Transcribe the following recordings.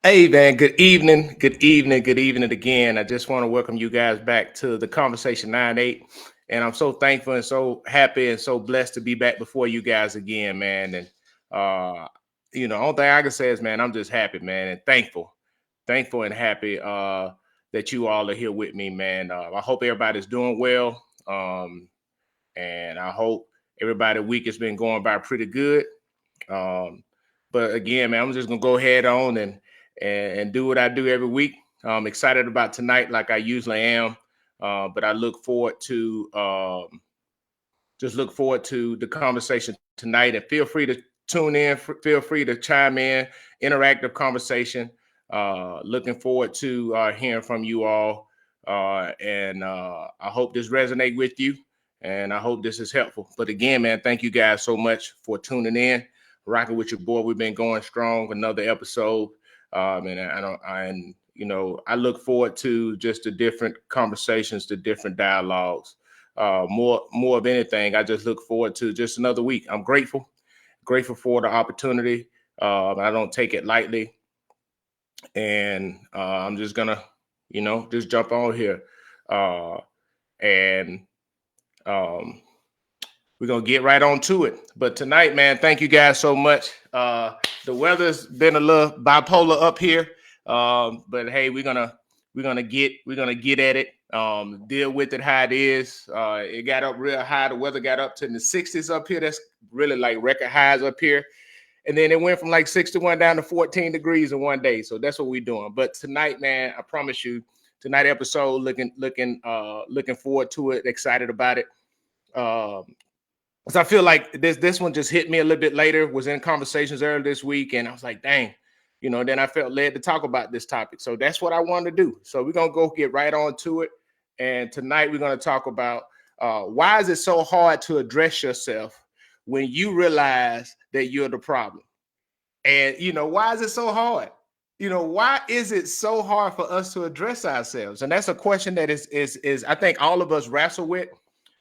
Hey man, good evening, good evening, good evening again. I just want to welcome you guys back to the Conversation 9-8. And I'm so thankful and so happy and so blessed to be back before you guys again, man. And uh, only thing I can say is, man, I'm just happy, man, and thankful and happy that you all are here with me, man. I hope everybody's doing well. And I hope everybody week has been going by pretty good. Um, but again, man, I'm just gonna go head on and do what I do every week. I'm excited about tonight, like I usually am. But I look forward to just look forward to the conversation tonight. And feel free to tune in. Feel free to chime in. Interactive conversation. Looking forward to hearing from you all. And I hope this resonate with you. And I hope this is helpful. But again, man, thank you guys so much for tuning in, rocking with your boy. We've been going strong. Another episode. And I don't. And I look forward to just the different conversations, the different dialogues. More of anything, I just look forward to just another week. I'm grateful for the opportunity. I don't take it lightly, and I'm just gonna, just jump on here, uh, and um, we're gonna get right on to it. But tonight, man, thank you guys so much. The weather's been a little bipolar up here, but hey, we're gonna get at it. Deal with it how it is. It got up real high. The weather got up to the 60s up here. That's really like record highs up here. And then it went from like 61 down to 14 degrees in one day. So that's what we're doing. But tonight, man, I promise you, tonight episode, looking forward to it, excited about it. Um, so I feel like this one just hit me a little bit later. Was in conversations earlier this week, and I was like, dang, Then I felt led to talk about this topic. So that's what I wanted to do. So we're gonna go get right on to it. And tonight we're gonna talk about why is it so hard to address yourself when you realize that you're the problem. And why is it so hard? Why is it so hard for us to address ourselves? And that's a question that is I think all of us wrestle with,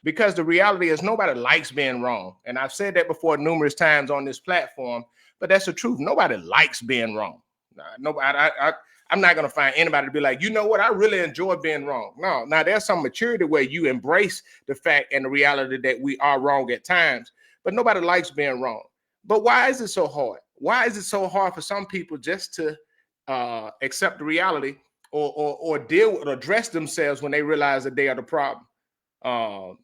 because the reality is nobody likes being wrong. And I've said that before numerous times on this platform, but that's the truth. Nobody likes being wrong. Nobody. I'm not going to find anybody to be like, you know what, I really enjoy being wrong. No, now there's some maturity where you embrace the fact and the reality that we are wrong at times, but nobody likes being wrong. But why is it so hard? Why is it so hard for some people just to accept the reality, or deal with or address themselves when they realize that they are the problem? Um,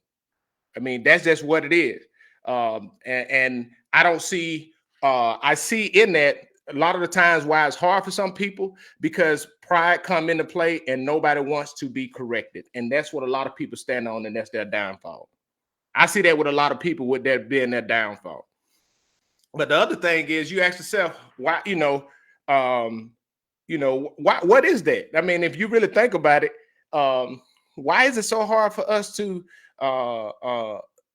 I mean, that's just what it is. And I don't see, I see in that a lot of the times why it's hard for some people, because pride come into play and nobody wants to be corrected. And that's what a lot of people stand on, and that's their downfall. I see that with a lot of people, with that being their downfall. But the other thing is, you ask yourself, why, um, why, what is that? I mean, if you really think about it, why is it so hard for us to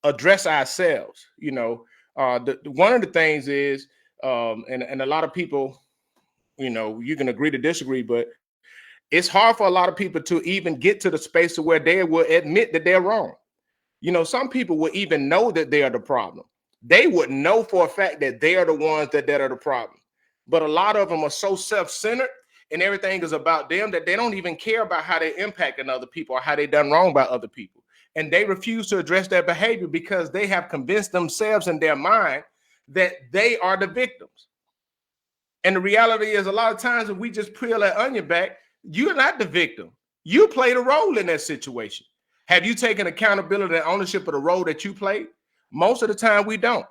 address ourselves? One of the things is, and a lot of people, you can agree to disagree, but it's hard for a lot of people to even get to the space to where they will admit that they're wrong. Some people will even know that they are the problem. They would know for a fact that they are the ones that are the problem. But a lot of them are so self-centered and everything is about them that they don't even care about how they're impacting other people or how they done wrong by other people. And they refuse to address their behavior because they have convinced themselves in their mind that they are the victims. And the reality is, a lot of times, if we just peel that onion back, you're not the victim. You played a role in that situation. Have you taken accountability and ownership of the role that you played? Most of the time, we don't.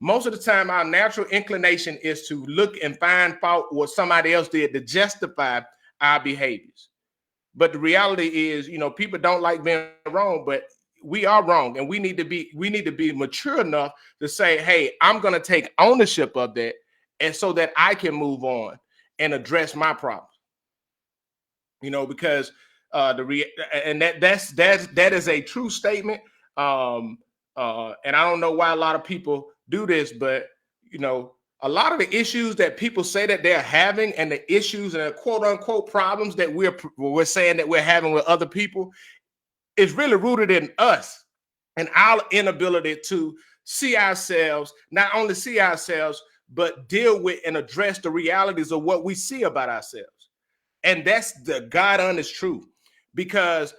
Most of the time, our natural inclination is to look and find fault what somebody else did to justify our behaviors. But the reality is, people don't like being wrong, but we are wrong, and we need to be mature enough to say, hey, I'm going to take ownership of that, and so that I can move on and address my problems. Because and that is a true statement. And I don't know why a lot of people do this, but a lot of the issues that people say that they're having, and the issues and the quote unquote problems that we're saying that we're having with other people, is really rooted in us and our inability to see ourselves, not only see ourselves, but deal with and address the realities of what we see about ourselves. And that's the God honest truth. Because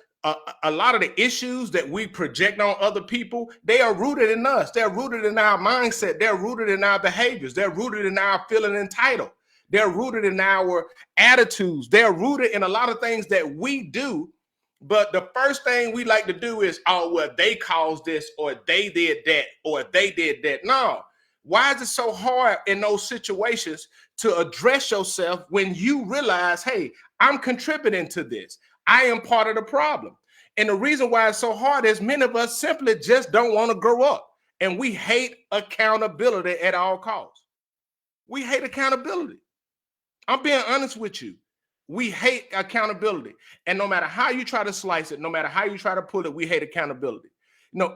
a lot of the issues that we project on other people, they are rooted in us. They're rooted in our mindset. They're rooted in our behaviors. They're rooted in our feeling entitled. They're rooted in our attitudes. They're rooted in a lot of things that we do. But the first thing we like to do is, oh, well, they caused this, or they did that, or they did that. No. Why is it so hard in those situations to address yourself when you realize, hey, I'm contributing to this? I am part of the problem. And the reason why it's so hard is many of us simply just don't want to grow up. And we hate accountability at all costs. We hate accountability. I'm being honest with you. We hate accountability. And no matter how you try to slice it, no matter how you try to pull it, we hate accountability.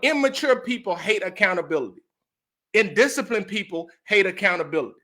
Immature people hate accountability. Indisciplined people hate accountability.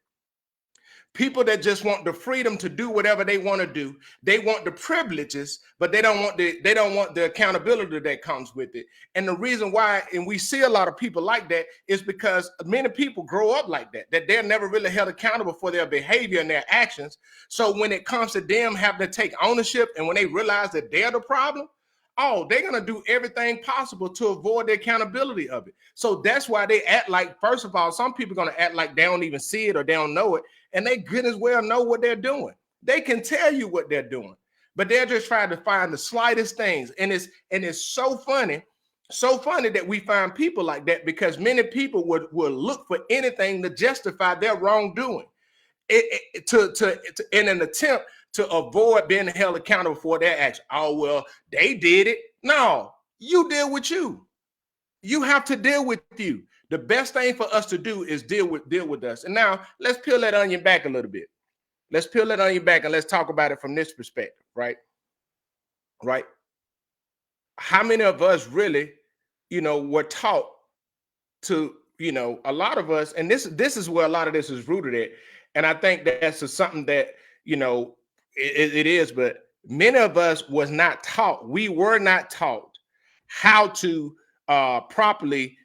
People that just want the freedom to do whatever they want to do. They want the privileges, but they don't want the accountability that comes with it. And the reason why, and we see a lot of people like that, is because many people grow up like that they're never really held accountable for their behavior and their actions. So when it comes to them having to take ownership, and when they realize that they're the problem, they're going to do everything possible to avoid the accountability of it. So that's why they act like, first of all, some people are going to act like they don't even see it or they don't know it. And they good as well know what they're doing. They can tell you what they're doing, but they're just trying to find the slightest things. And it's so funny that we find people like that, because many people would look for anything to justify their wrongdoing, in an attempt to avoid being held accountable for their action. Oh, well, they did it. No, you deal with you. You have to deal with you. The best thing for us to do is deal with us. And now let's peel that onion back a little bit. Let's peel that onion back and let's talk about it from this perspective, right? Right. How many of us really, were taught to, a lot of us, and this is where a lot of this is rooted at. And I think that's something that, it is, but many of us was not taught. We were not taught how to properly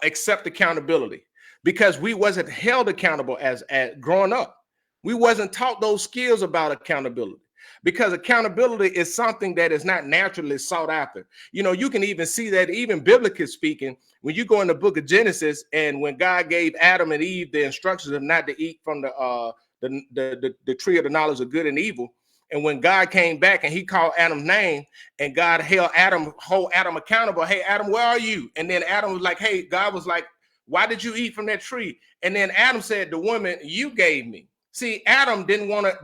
accept accountability, because we wasn't held accountable as growing up. We wasn't taught those skills about accountability, because accountability is something that is not naturally sought after. You can even see that, even biblically speaking, when you go in the book of Genesis, and when God gave Adam and Eve the instructions of not to eat from the tree of the knowledge of good and evil. And when God came back and he called Adam's name, and God held Adam accountable. Hey, Adam, where are you? And then Adam was like, hey, God was like, why did you eat from that tree? And then Adam said, the woman you gave me. See, Adam didn't want to,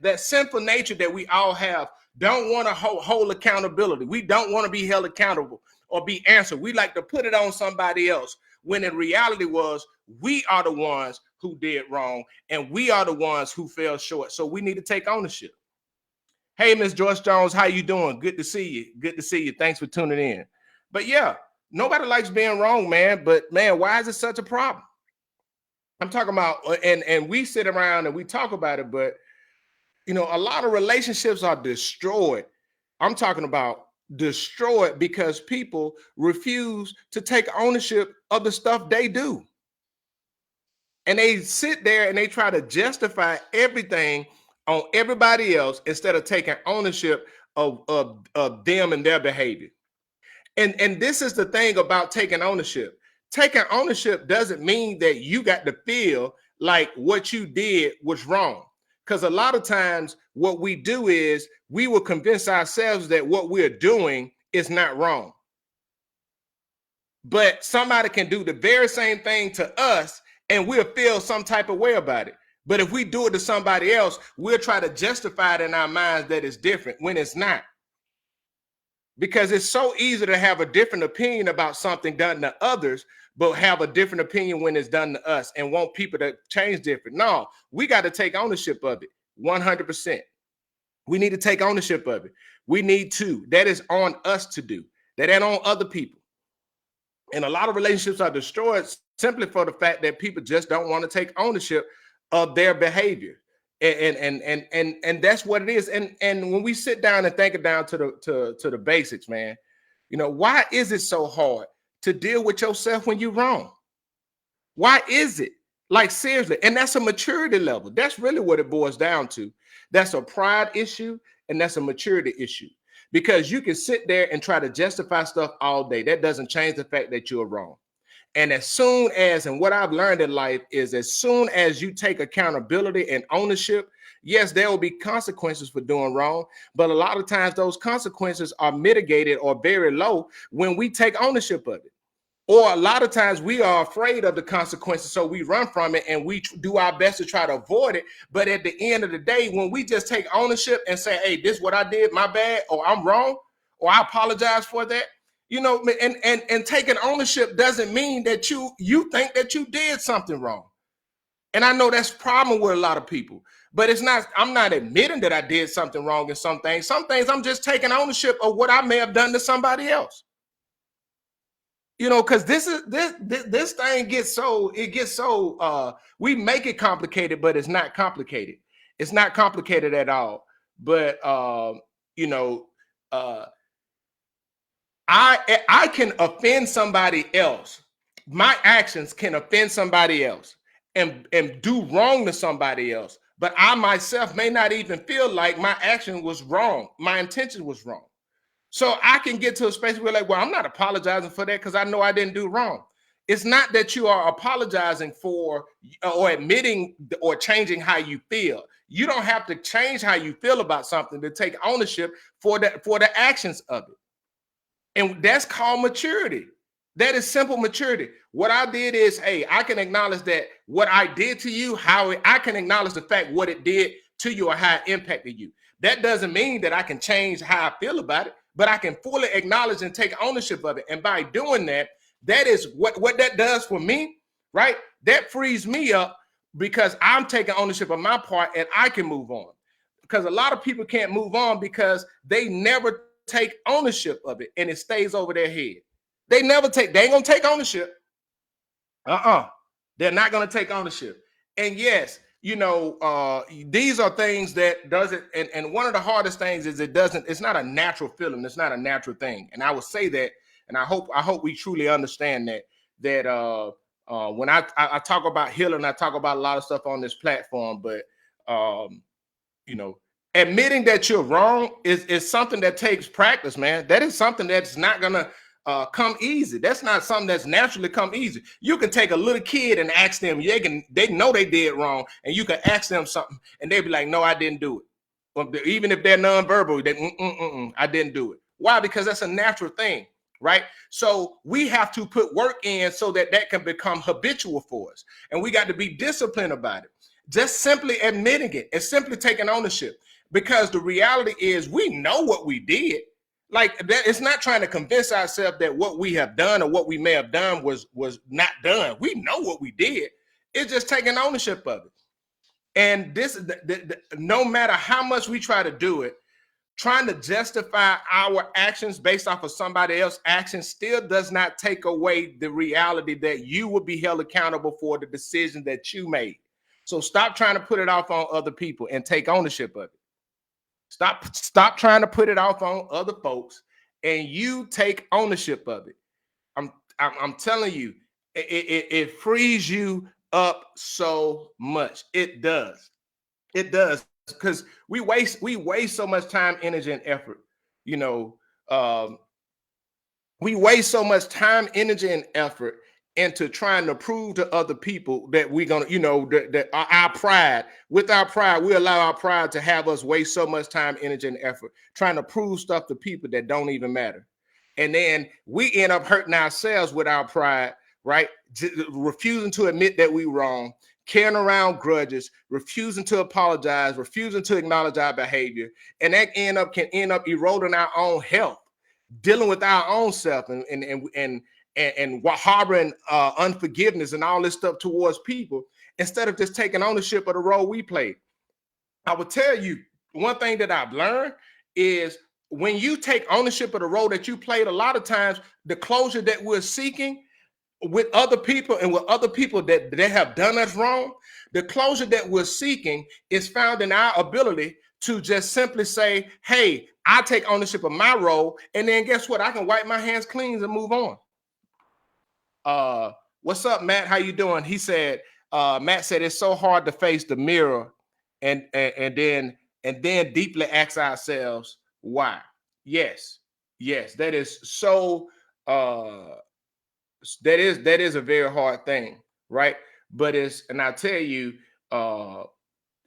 that sinful nature that we all have, don't want to hold accountability. We don't want to be held accountable or be answered. We like to put it on somebody else, when in reality was, we are the ones who did wrong, and we are the ones who fell short. So we need to take ownership. Hey, Miss Joyce Jones, how you doing? Good to see you. Good to see you. Thanks for tuning in. But yeah, nobody likes being wrong, man. But man, why is it such a problem? I'm talking about, and we sit around and we talk about it, but a lot of relationships are destroyed. I'm talking about destroyed because people refuse to take ownership of the stuff they do. And they sit there and they try to justify everything on everybody else instead of taking ownership of them and their behavior. And this is the thing about taking ownership. Taking ownership doesn't mean that you got to feel like what you did was wrong. Because a lot of times what we do is we will convince ourselves that what we're doing is not wrong. But somebody can do the very same thing to us and we'll feel some type of way about it. But if we do it to somebody else, we'll try to justify it in our minds that it's different when it's not. Because it's so easy to have a different opinion about something done to others, but have a different opinion when it's done to us and want people to change different. No, we got to take ownership of it 100%. We need to take ownership of it. We need to. That is on us to do. That ain't on other people. And a lot of relationships are destroyed simply for the fact that people just don't want to take ownership of their behavior. And that's what it is. And when we sit down and think it down to the basics, man, why is it so hard to deal with yourself when you're wrong? Why is it? Like, seriously. And that's a maturity level. That's really what it boils down to. That's a pride issue and that's a maturity issue. Because you can sit there and try to justify stuff all day. That doesn't change the fact that you're wrong. And as soon as, and what I've learned in life is, as soon as you take accountability and ownership, yes, there will be consequences for doing wrong, but a lot of times those consequences are mitigated or very low when we take ownership of it. Or a lot of times we are afraid of the consequences, so we run from it and we do our best to try to avoid it. But at the end of the day, when we just take ownership and say, hey, this is what I did, my bad, or I'm wrong, or I apologize for that, you know, and taking ownership doesn't mean that you think that you did something wrong. And I know that's a problem with a lot of people, but it's not, I'm not admitting that I did something wrong in some things. Some things I'm just taking ownership of what I may have done to somebody else. You know, because this thing gets so, we make it complicated, but it's not complicated. It's not complicated at all. But you know, I can offend somebody else. My actions can offend somebody else and do wrong to somebody else. But I myself may not even feel like my action was wrong. My intention was wrong. So I can get to a space where, like, well, I'm not apologizing for that because I know I didn't do wrong. It's not that you are apologizing for or admitting or changing how you feel. You don't have to change how you feel about something to take ownership for the actions of it. And that's called maturity. That is simple maturity. What I did is, hey, I can acknowledge that what I did to you, I can acknowledge the fact what it did to you or how it impacted you. That doesn't mean that I can change how I feel about it, but I can fully acknowledge and take ownership of it. And by doing that, that is what that does for me, right? That frees me up because I'm taking ownership of my part and I can move on. Because a lot of people can't move on because they never take ownership of it and it stays over their head. They ain't gonna take ownership. They're not gonna take ownership. And yes, you know, these are things that doesn't, and one of the hardest things is it's not a natural feeling, it's not a natural thing. And I would say that, and I hope we truly understand that when I talk about healing, I talk about a lot of stuff on this platform, but you know, admitting that you're wrong is something that takes practice, man. That is something that's not gonna come easy. That's not something that's naturally come easy. You can take a little kid and ask them, they know they did wrong, and you can ask them something, and they'll be like, "No, I didn't do it." Well, even if they're nonverbal, I didn't do it. Why? Because that's a natural thing, right? So we have to put work in so that can become habitual for us, and we got to be disciplined about it. Just simply admitting it and simply taking ownership, because the reality is we know what we did. Like that, it's not trying to convince ourselves that what we have done or what we may have done was not done. We know what we did. It's just taking ownership of it. And this, no matter how much we try to do it, trying to justify our actions based off of somebody else's actions still does not take away the reality that you will be held accountable for the decision that you made. So stop trying to put it off on other people and take ownership of it. Stop trying to put it off on other folks, and you take ownership of it. I'm telling you, it frees you up so much. It does. It does, because we waste so much time, energy, and effort. You know, we waste so much time, energy, and effort into trying to prove to other people that we're gonna, you know, that our pride, with our pride, we allow our pride to have us waste so much time, energy, and effort trying to prove stuff to people that don't even matter. And then we end up hurting ourselves with our pride, right? Refusing to admit that we wrong, carrying around grudges, refusing to apologize, refusing to acknowledge our behavior. And that can end up eroding our own health, dealing with our own self and harboring unforgiveness and all this stuff towards people, instead of just taking ownership of the role we played. I will tell you, one thing that I've learned is when you take ownership of the role that you played, a lot of times the closure that we're seeking with other people and with other people that have done us wrong, the closure that we're seeking is found in our ability to just simply say, hey, I take ownership of my role, and then guess what? I can wipe my hands clean and move on. What's up, Matt? How you doing? He said, Matt said it's so hard to face the mirror and then deeply ask ourselves why. Yes, yes, that is so that is a very hard thing, right? But and I tell you, uh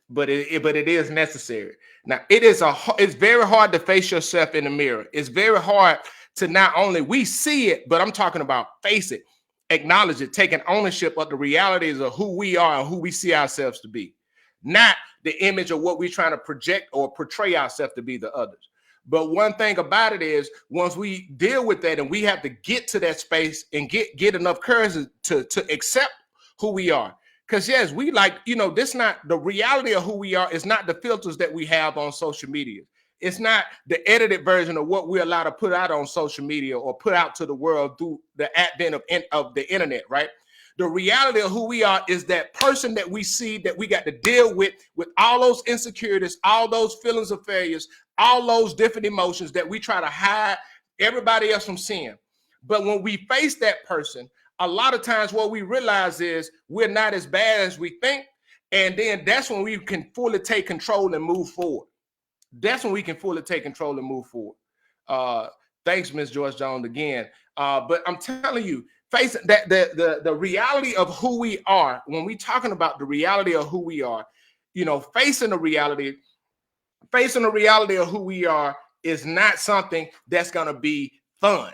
but it is necessary. Now it's very hard to face yourself in the mirror. It's very hard to not only we see it, but I'm talking about face it, acknowledge it, taking ownership of the realities of who we are and who we see ourselves to be, not the image of what we're trying to project or portray ourselves to be to others. But one thing about it is, once we deal with that, and we have to get to that space and get enough courage to accept who we are. Because yes, we this not the reality of who we are is not the filters that we have on social media. It's not the edited version of what we're allowed to put out on social media or put out to the world through the advent of the internet, right? The reality of who we are is that person that we see, that we got to deal with all those insecurities, all those feelings of failures, all those different emotions that we try to hide everybody else from seeing. But when we face that person, a lot of times what we realize is we're not as bad as we think. And then that's when we can fully take control and move forward. That's when we can fully take control and move forward. Thanks, Ms. Joyce Jones, again. But I'm telling you, face that the reality of who we are, when we're talking about the reality of who we are, facing the reality of who we are is not something that's going to be fun.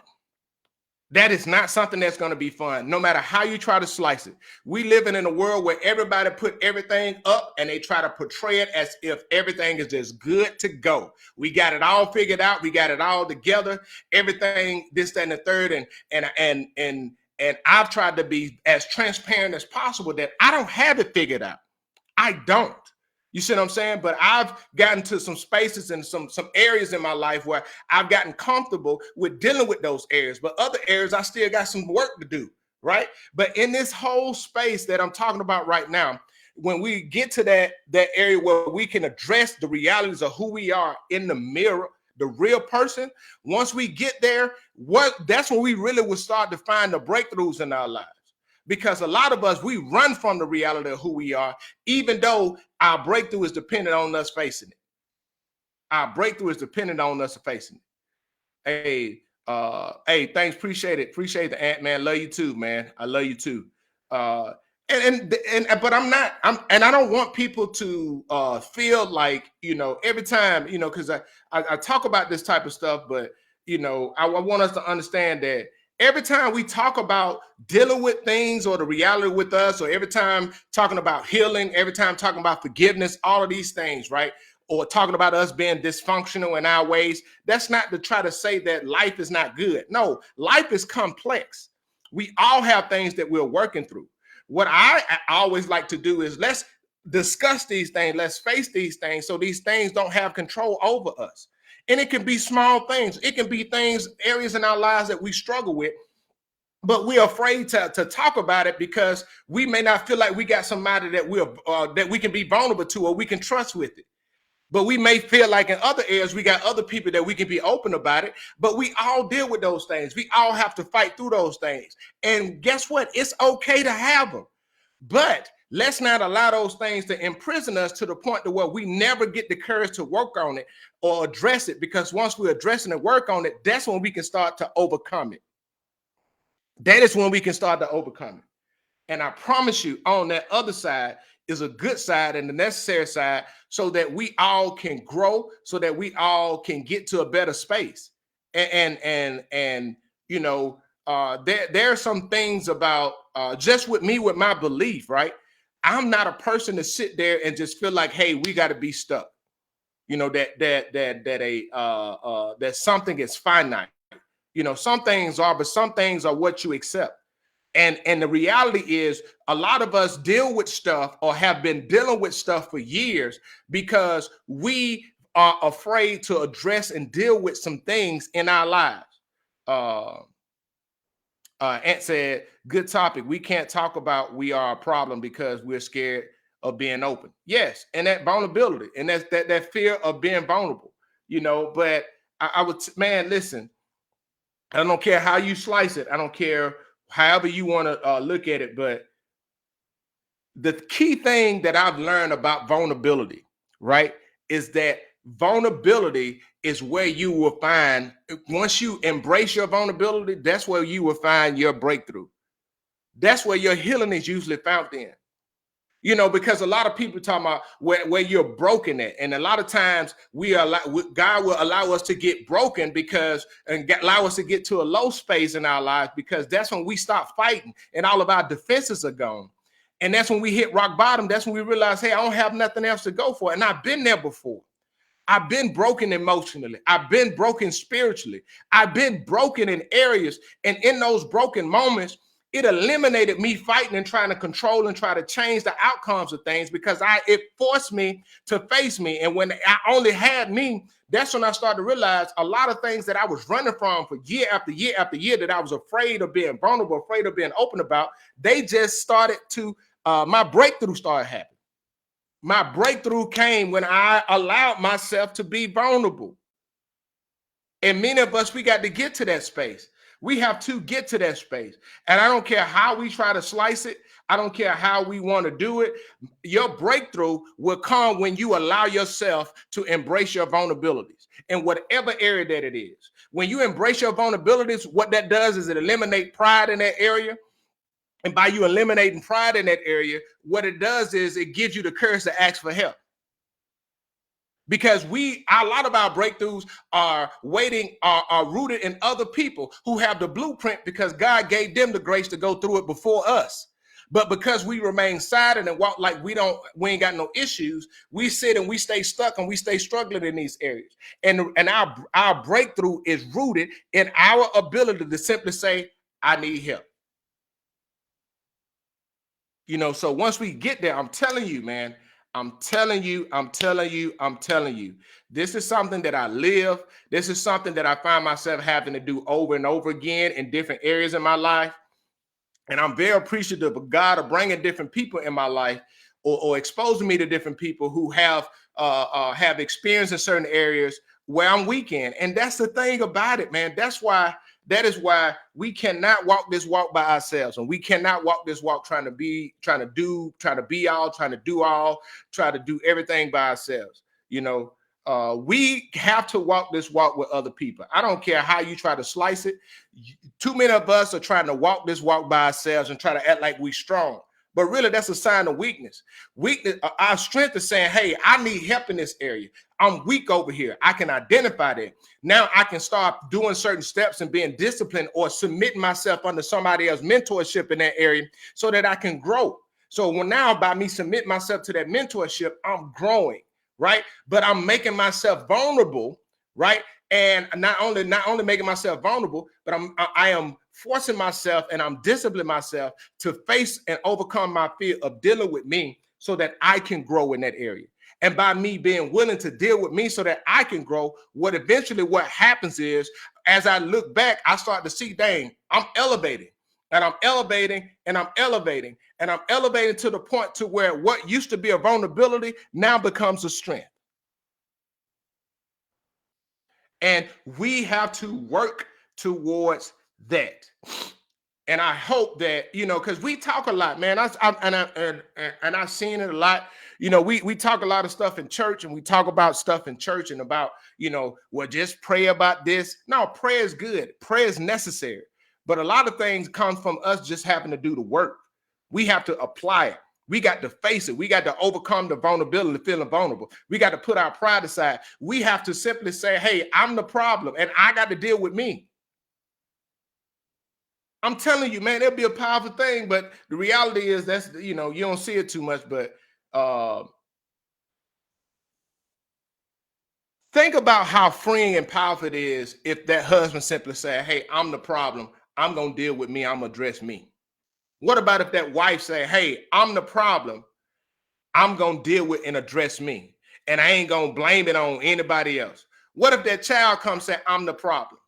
That is not something that's going to be fun, no matter how you try to slice it. We living in a world where everybody put everything up and they try to portray it as if everything is just good to go. We got it all figured out. We got it all together. Everything, this, that, and the third. And I've tried to be as transparent as possible that I don't have it figured out. I don't. You see what I'm saying? But I've gotten to some spaces and some areas in my life where I've gotten comfortable with dealing with those areas. But other areas, I still got some work to do, right? But in this whole space that I'm talking about right now, when we get to that area where we can address the realities of who we are in the mirror, the real person, once we get there, that's when we really will start to find the breakthroughs in our lives. Because a lot of us, we run from the reality of who we are, even though our breakthrough is dependent on us facing it. Our breakthrough is dependent on us facing it. Hey, thanks. Appreciate it. Appreciate the ant, man. Love you too, man. I love you too. But I don't want people to feel like, every time, because I talk about this type of stuff, but, I want us to understand that every time we talk about dealing with things or the reality with us, or every time talking about healing, every time talking about forgiveness, all of these things, right? Or talking about us being dysfunctional in our ways, that's not to try to say that life is not good. No, life is complex. We all have things that we're working through. What I always like to do is let's discuss these things, let's face these things so these things don't have control over us. And it can be small things. It can be things, areas in our lives that we struggle with, but we're afraid to talk about it because we may not feel like we got somebody that we can be vulnerable to or we can trust with it. But we may feel like in other areas, we got other people that we can be open about it, but we all deal with those things. We all have to fight through those things. And guess what? It's okay to have them. But let's not allow those things to imprison us to the point to where we never get the courage to work on it or address it, because once we address it and work on it, that's when we can start to overcome it. That is when we can start to overcome it. And I promise you, on that other side is a good side and the necessary side so that we all can grow, so that we all can get to a better space. There are some things about just with me, with my belief, right? I'm not a person to sit there and just feel like, hey, we got to be stuck. That something is finite. Some things are, but some things are what you accept. And the reality is a lot of us deal with stuff or have been dealing with stuff for years because we are afraid to address and deal with some things in our lives. Ant said, good topic. We can't talk about we are a problem because we're scared of being open. Yes, and that vulnerability and that fear of being vulnerable, but I would, man, listen, I don't care how you slice it. I don't care however you want to look at it. But the key thing that I've learned about vulnerability, right, is that vulnerability is where you will find, once you embrace your vulnerability, that's where you will find your breakthrough. That's where your healing is usually found in. Because a lot of people talk about where you're broken at, and a lot of times God will allow us to get broken allow us to get to a low space in our lives, because that's when we stop fighting and all of our defenses are gone. And that's when we hit rock bottom. That's when we realize, hey, I don't have nothing else to go for. And I've been there before. I've been broken emotionally. I've been broken spiritually. I've been broken in areas. And in those broken moments, it eliminated me fighting and trying to control and try to change the outcomes of things, because it forced me to face me. And when I only had me, that's when I started to realize a lot of things that I was running from for year after year after year, that I was afraid of being vulnerable, afraid of being open about, they just started to, my breakthrough started happening. My breakthrough came when I allowed myself to be vulnerable. And many of us, we got to get to that space. We have to get to that space. And I don't care how we try to slice it. I don't care how we want to do it. Your breakthrough will come when you allow yourself to embrace your vulnerabilities in whatever area that it is. When you embrace your vulnerabilities, what that does is it eliminates pride in that area. And by you eliminating pride in that area, what it does is it gives you the courage to ask for help. Because a lot of our breakthroughs are rooted in other people who have the blueprint, because God gave them the grace to go through it before us. But because we remain silent and walk like we ain't got no issues, we sit and we stay stuck and we stay struggling in these areas. And our breakthrough is rooted in our ability to simply say, I need help. So once we get there, I'm telling you, man, I'm telling you, this is something that I live. This is something that I find myself having to do over and over again in different areas in my life. And I'm very appreciative of God of bringing different people in my life, or exposing me to different people who have experience in certain areas where I'm weak in. And that's the thing about it, man. That is why we cannot walk this walk by ourselves, and we cannot walk this walk trying to do everything by ourselves. We have to walk this walk with other people. I don't care how you try to slice it. Too many of us are trying to walk this walk by ourselves and try to act like we're strong. But really, that's a sign of weakness. Our strength is saying, hey, I need help in this area. I'm weak over here. I can identify that. Now I can start doing certain steps and being disciplined, or submitting myself under somebody else's mentorship in that area, so that I can grow. So now by me submitting myself to that mentorship, I'm growing, right? But I'm making myself vulnerable, right? And not only making myself vulnerable, but I am forcing myself and I'm disciplining myself to face and overcome my fear of dealing with me, so that I can grow in that area. And by me being willing to deal with me so that I can grow, what happens is, as I look back, I start to see, dang, I'm elevating. And I'm elevating and I'm elevating and I'm elevating to the point to where what used to be a vulnerability now becomes a strength. And we have to work towards that. And I hope that, because we talk a lot, man. I've seen it a lot. We talk a lot of stuff in church, and we talk about stuff in church and about, well, just pray about this. No, prayer is good. Prayer is necessary. But a lot of things come from us just having to do the work. We have to apply it. We got to face it. We got to overcome the vulnerability, feeling vulnerable. We got to put our pride aside. We have to simply say, hey, I'm the problem and I got to deal with me. I'm telling you, man, it'll be a powerful thing. But the reality is you don't see it too much. But think about how freeing and powerful it is if that husband simply said, hey, I'm the problem. I'm going to deal with me. I'm going to address me. What about if that wife say, hey, I'm the problem. I'm going to deal with and address me. And I ain't going to blame it on anybody else. What if that child comes and say, I'm the problem?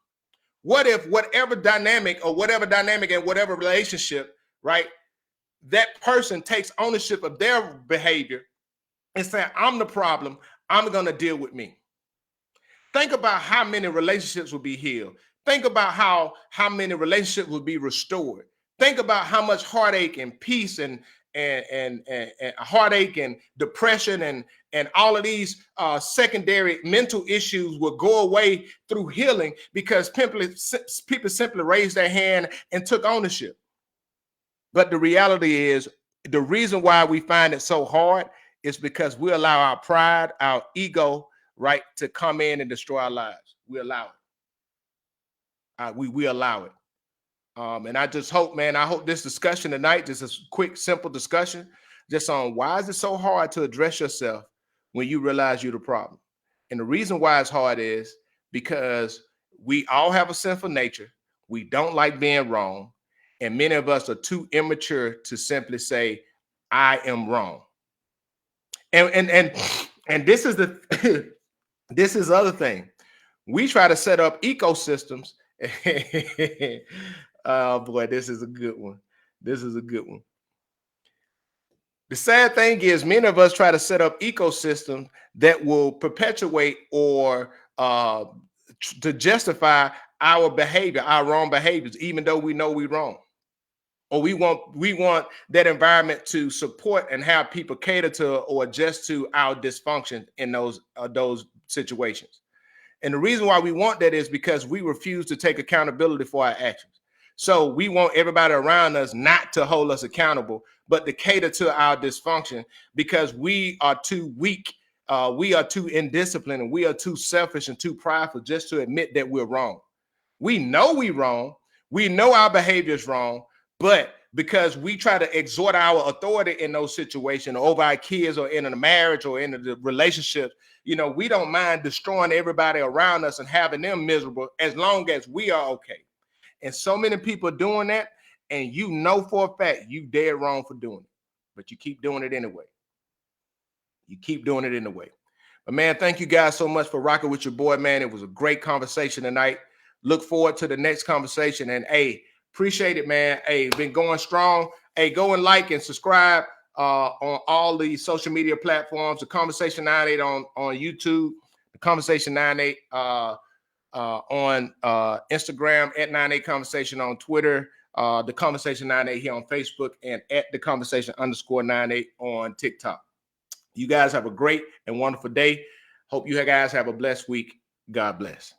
What if whatever dynamic in whatever relationship, right, that person takes ownership of their behavior and say, I'm the problem. I'm going to deal with me. Think about how many relationships will be healed. Think about how many relationships will be restored. Think about how much heartache and peace and heartache and depression and all of these secondary mental issues will go away through healing because people simply raised their hand and took ownership. But the reality is, the reason why we find it so hard is because we allow our pride, our ego, right, to come in and destroy our lives. We allow it. We allow it. And I just hope, man, I hope this discussion tonight, just a quick, simple discussion, just on why is it so hard to address yourself when you realize you're the problem. And the reason why it's hard is because we all have a sinful nature. We don't like being wrong. And many of us are too immature to simply say, I am wrong. And this is the this is the other thing. We try to set up ecosystems. Oh boy, this is a good one. This is a good one. The sad thing is, many of us try to set up ecosystems that will perpetuate or to justify our behavior, our wrong behaviors, even though we know we're wrong. Or we want that environment to support and have people cater to or adjust to our dysfunction in those situations. And the reason why we want that is because we refuse to take accountability for our actions. So we want everybody around us not to hold us accountable, but to cater to our dysfunction because we are too weak, we are too indisciplined, and we are too selfish and too prideful just to admit that we're wrong. We know we're wrong. We know our behavior is wrong, but because we try to exhort our authority in those situations over our kids or in a marriage or in a relationship, you know, we don't mind destroying everybody around us and having them miserable as long as we are okay. And so many people are doing that, and you know for a fact you dead wrong for doing it, but you keep doing it anyway. You keep doing it anyway. But man, thank you guys so much for rocking with your boy, man. It was a great conversation tonight. Look forward to the next conversation. And hey, appreciate it, man. Hey, been going strong. Hey, go and like and subscribe on all the social media platforms. The Conversation 98 on YouTube. The Conversation 98 on Instagram, at 98 Conversation on Twitter. The Conversation 98 here on Facebook, and at the Conversation _98 on TikTok. You guys have a great and wonderful day. Hope you guys have a blessed week. God bless.